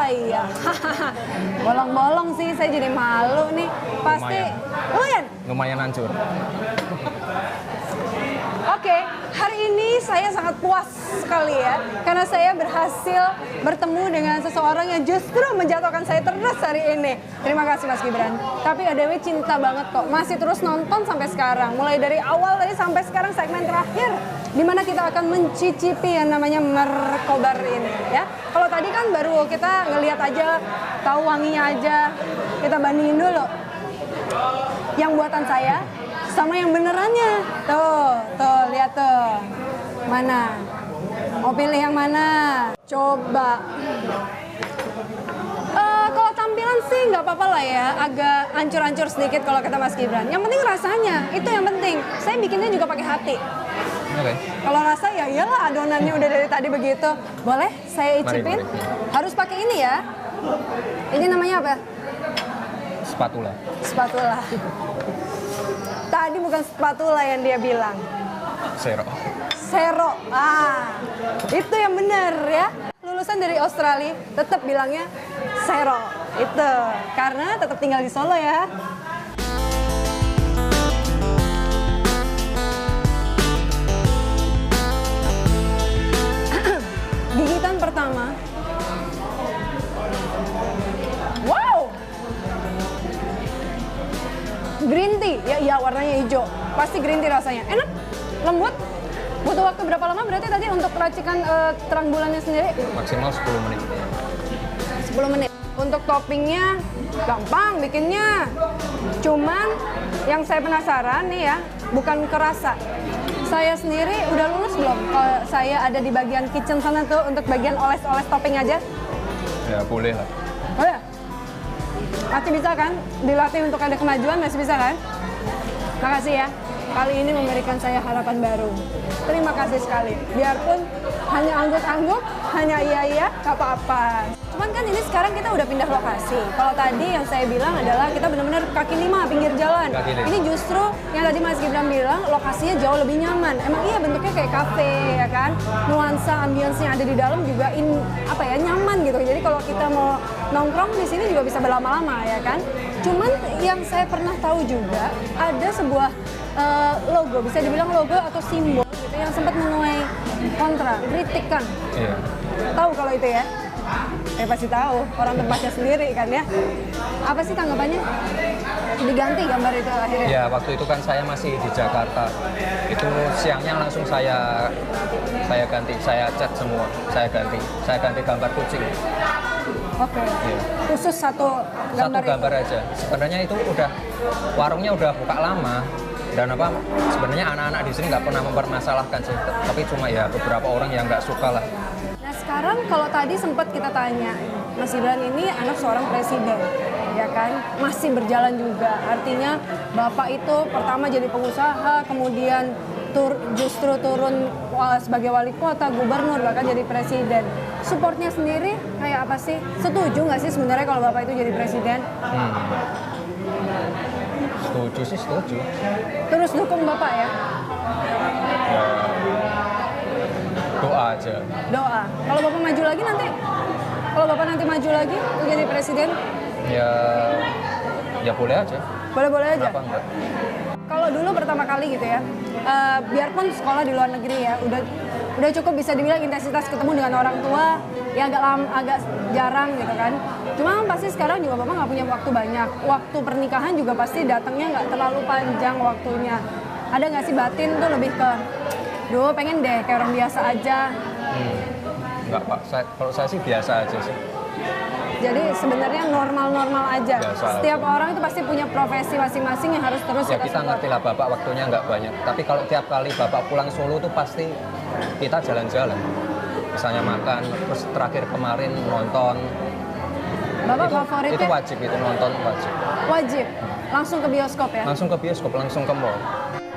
iya. Bolong-bolong sih, saya jadi malu nih. Pasti, Lumayan hancur. Oke, hari ini saya sangat puas sekali ya, karena saya berhasil bertemu dengan seseorang yang justru menjatuhkan saya terus hari ini. Terima kasih Mas Gibran. Tapi ADW cinta banget kok, masih terus nonton sampai sekarang. Mulai dari awal tadi sampai sekarang segmen terakhir, di mana kita akan mencicipi yang namanya Markobar ini ya. Kalau tadi kan baru kita ngelihat aja, tahu wanginya aja. Kita bandingin dulu. Yang buatan saya sama yang benerannya. Tuh, lihat tuh. Mana? Mau pilih yang mana? Coba. Kalau tampilan sih nggak apa-apa lah ya, agak hancur-hancur sedikit kalau kata Mas Gibran. Yang penting rasanya, itu yang penting. Saya bikinnya juga pakai hati. Oke. Kalau rasa ya iyalah, adonannya udah dari tadi begitu. Boleh saya icipin? Mari. Harus pakai ini ya. Ini namanya apa? Spatula. Spatula. Tadi bukan spatula yang dia bilang. Zero. Sero. Itu yang benar ya. Lulusan dari Australia tetap bilangnya Sero. Itu karena tetap tinggal di Solo ya. Gigitan pertama. Wow. Green tea, ya warnanya hijau. Pasti green tea rasanya. Enak, lembut. Butuh waktu berapa lama berarti tadi untuk racikan terang bulannya sendiri? Maksimal 10 menit. 10 menit. Untuk toppingnya gampang bikinnya. Cuman yang saya penasaran nih ya, bukan kerasa. Saya sendiri udah lulus belum? Kalau saya ada di bagian kitchen sana tuh untuk bagian oles-oles topping aja. Ya boleh lah. Oh ya? Masih bisa kan? Dilatih untuk ada kemajuan masih bisa kan? Makasih ya. Kali ini memberikan saya harapan baru. Terima kasih sekali. Biarpun hanya angguk-angguk, hanya iya-iya, gak apa-apa. Cuman kan ini sekarang kita udah pindah lokasi. Kalau tadi yang saya bilang adalah kita benar-benar kaki lima, pinggir jalan. Ini justru yang tadi Mas Gibran bilang lokasinya jauh lebih nyaman. Emang iya bentuknya kayak kafe ya kan? Nuansa ambience yang ada di dalam juga nyaman gitu. Jadi kalau kita mau nongkrong di sini juga bisa berlama-lama ya kan? Cuman yang saya pernah tahu juga ada sebuah logo, bisa dibilang logo atau simbol gitu yang sempat menuai kontra, kritikan. Iya. Tahu kalau itu ya? Pasti tahu, orang tempatnya sendiri kan ya. Apa sih tanggapannya? Diganti gambar itu akhirnya? Ya, waktu itu kan saya masih di Jakarta. Itu siangnya langsung saya ganti, saya cat semua, saya ganti gambar kucing. Oke. Iya. Khusus satu gambar aja. Sebenarnya itu warungnya udah buka lama. Dan sebenarnya anak-anak di sini nggak pernah mempermasalahkan sih, tapi cuma ya beberapa orang yang nggak suka lah. Nah sekarang kalau tadi sempat kita tanya, Mas Gibran ini anak seorang presiden, ya kan, masih berjalan juga. Artinya Bapak itu pertama jadi pengusaha, kemudian justru turun sebagai wali kota, gubernur, bahkan jadi presiden. Supportnya sendiri kayak apa sih? Setuju nggak sih sebenarnya kalau Bapak itu jadi presiden? Setuju sih, setuju. Terus dukung Bapak ya? Ya, doa aja. Doa. Kalau Bapak maju lagi nanti, kalau Bapak nanti maju lagi untuk jadi presiden? Ya boleh aja. Boleh-boleh aja? Kenapa enggak? Kalau dulu pertama kali gitu ya, biarpun sekolah di luar negeri ya, udah cukup bisa dibilang intensitas ketemu dengan orang tua ya agak jarang gitu kan. Cuma pasti sekarang juga Bapak nggak punya waktu banyak. Waktu pernikahan juga pasti datangnya nggak terlalu panjang waktunya. Ada nggak sih batin tuh lebih ke, duh pengen deh kayak orang biasa aja. Enggak Pak, kalau saya sih biasa aja sih. Jadi sebenarnya normal-normal aja. Biasa Setiap aja. orang itu pasti punya profesi masing-masing yang harus terus Ya kita ngerti lah Bapak waktunya nggak banyak. Tapi kalau tiap kali Bapak pulang Solo tuh pasti kita jalan-jalan. Misalnya makan, terus terakhir kemarin nonton. Bapak favoritnya? Itu wajib, itu nonton wajib. Wajib? Langsung ke bioskop ya? Langsung ke bioskop, langsung ke mall.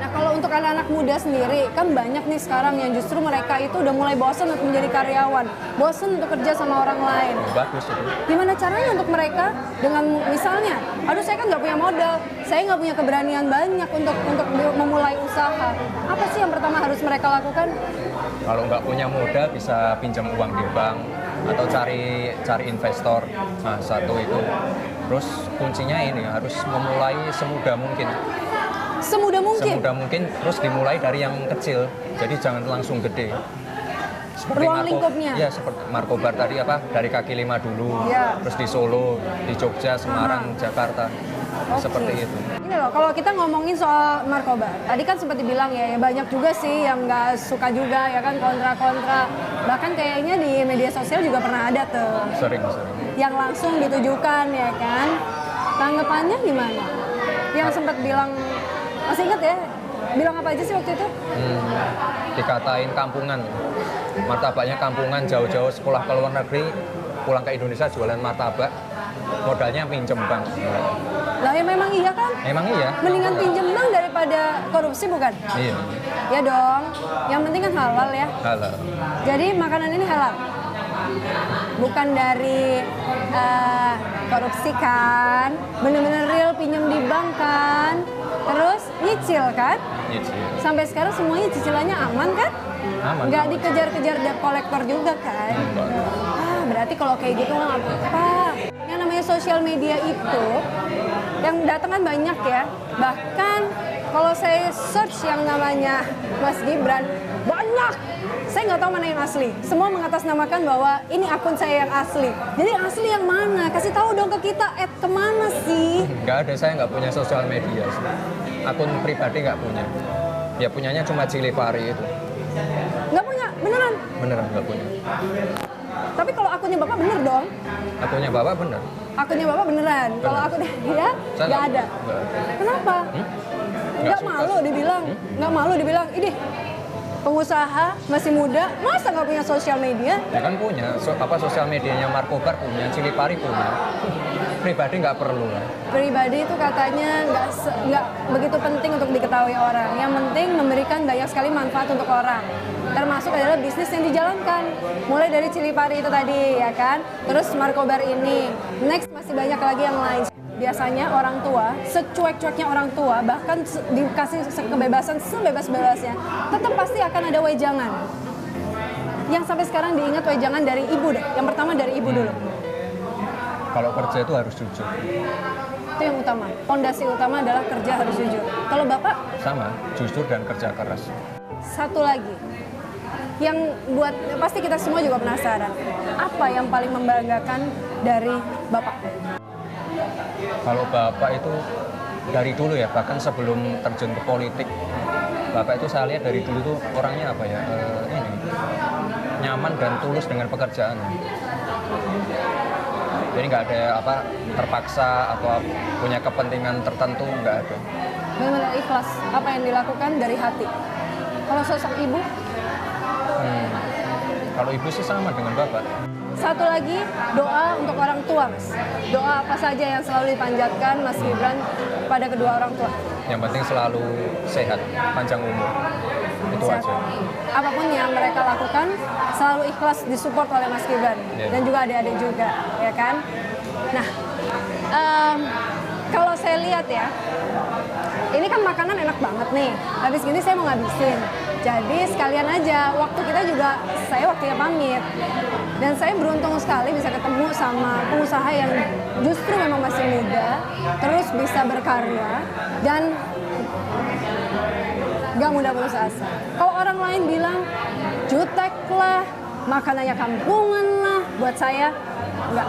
Nah kalau untuk anak-anak muda sendiri, kan banyak nih sekarang yang justru mereka itu udah mulai bosan untuk menjadi karyawan. Bosan untuk kerja sama orang lain. Bagus itu. Gimana caranya untuk mereka dengan misalnya, aduh saya kan nggak punya modal, saya nggak punya keberanian banyak untuk memulai usaha. Apa sih yang pertama harus mereka lakukan? Kalau nggak punya modal bisa pinjam uang di bank, atau cari investor. Nah, satu itu. Terus kuncinya ini harus memulai semudah mungkin. Semudah mungkin? Semudah mungkin, terus dimulai dari yang kecil. Jadi jangan langsung gede. Seperti Ruang lingkupnya? Ya, seperti Markobar tadi dari kaki lima dulu, ya. Terus di Solo, di Jogja, Semarang, Jakarta. Seperti itu. Ini loh, kalau kita ngomongin soal Markobar, tadi kan sempat dibilang ya banyak juga sih yang nggak suka juga ya kan, kontra-kontra. Bahkan kayaknya di media sosial juga pernah ada tuh. Sering. Yang langsung ditujukan ya kan. Tanggapannya gimana? Yang sempat bilang, masih ingat ya? Bilang apa aja sih waktu itu? Dikatain kampungan. Martabaknya kampungan, jauh-jauh sekolah ke luar negeri, pulang ke Indonesia jualan martabak, modalnya pinjem bank. Lah ya memang iya kan? Emang iya. Mendingan pinjem bank daripada korupsi bukan? Iya. Ya dong. Yang penting kan halal ya. Halal. Jadi makanan ini halal. Bukan dari korupsi kan? Bener-bener real pinjem di bank kan? Terus nyicil kan? Nyicil. Sampai sekarang semuanya cicilannya aman kan? Aman. Nggak dikejar-kejar debt collector juga kan? Berarti kalau kayak gitu nggak apa-apa. Yang namanya sosial media itu yang datang kan banyak ya. Bahkan kalau saya search yang namanya Mas Gibran, banyak. Saya nggak tahu mana yang asli. Semua mengatasnamakan bahwa ini akun saya yang asli. Jadi asli yang mana? Kasih tahu dong ke kita. Kemana sih? Nggak ada, saya nggak punya sosial media. Akun pribadi nggak punya. Ya punyanya cuma Cilipari itu. Nggak punya? Beneran? Beneran nggak punya. Tapi kalau akunnya Bapak bener dong? Akunnya Bapak bener. Akunnya Bapak beneran? Kalau akunnya dia nggak ada. Kenapa? Nggak malu dibilang? Nggak malu dibilang? Ini pengusaha masih muda, masa nggak punya sosial media? Ya kan punya, sosial medianya Markobar punya, Cilipari punya. Pribadi nggak perlu lah. Pribadi itu katanya nggak begitu penting untuk diketahui orang. Yang penting memberikan banyak sekali manfaat untuk orang. Termasuk adalah bisnis yang dijalankan. Mulai dari Cilipari itu tadi ya kan. Terus Markobar ini. Next masih banyak lagi yang lain. Biasanya orang tua, secuek-cueknya orang tua, bahkan dikasih kebebasan sebebas-bebasnya, tetap pasti akan ada wejangan. Yang sampai sekarang diingat wejangan dari ibu deh. Yang pertama dari ibu dulu. Kalau kerja itu harus jujur. Itu yang utama. Fondasi utama adalah kerja harus jujur. Kalau Bapak? Sama, jujur dan kerja keras. Satu lagi. Yang buat, pasti kita semua juga penasaran. Apa yang paling membanggakan dari Bapak? Kalau Bapak itu dari dulu ya, bahkan sebelum terjun ke politik, Bapak itu saya lihat dari dulu tuh orangnya apa ya, nyaman dan tulus dengan pekerjaannya. Jadi nggak ada terpaksa atau punya kepentingan tertentu, nggak ada. Benar-benar ikhlas apa yang dilakukan dari hati. Kalau sosok ibu? Kalau ibu sih sama dengan Bapak. Satu lagi, doa untuk orang tua, Mas. Doa apa saja yang selalu dipanjatkan Mas Gibran pada kedua orang tua? Yang penting selalu sehat, panjang umur. Itu Sehat. aja. Apapun yang mereka lakukan, selalu ikhlas disupport oleh Mas Gibran. Dan juga adik-adik juga, ya kan? Nah, kalau saya lihat ya, ini kan makanan enak banget nih. Habis gini saya mau ngabisin. Jadi sekalian aja, waktu kita juga, saya waktunya pamit. Dan saya beruntung sekali bisa ketemu sama pengusaha yang justru memang masih muda, terus bisa berkarya, dan gak mudah putus asa. Kalau orang lain bilang, jutek lah, makanannya kampungan lah, buat saya, enggak.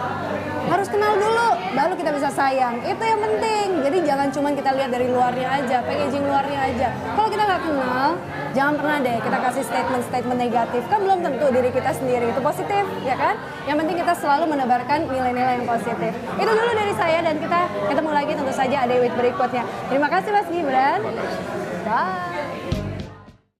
Harus kenal dulu, baru kita bisa sayang. Itu yang penting. Jadi jangan cuma kita lihat dari luarnya aja, packaging luarnya aja. Kalau kita nggak kenal, jangan pernah deh kita kasih statement negatif. Kan belum tentu diri kita sendiri itu positif, ya kan? Yang penting kita selalu menebarkan nilai-nilai yang positif. Itu dulu dari saya, dan kita ketemu lagi tentu saja ada week berikutnya. Terima kasih Mas Gibran. Bye.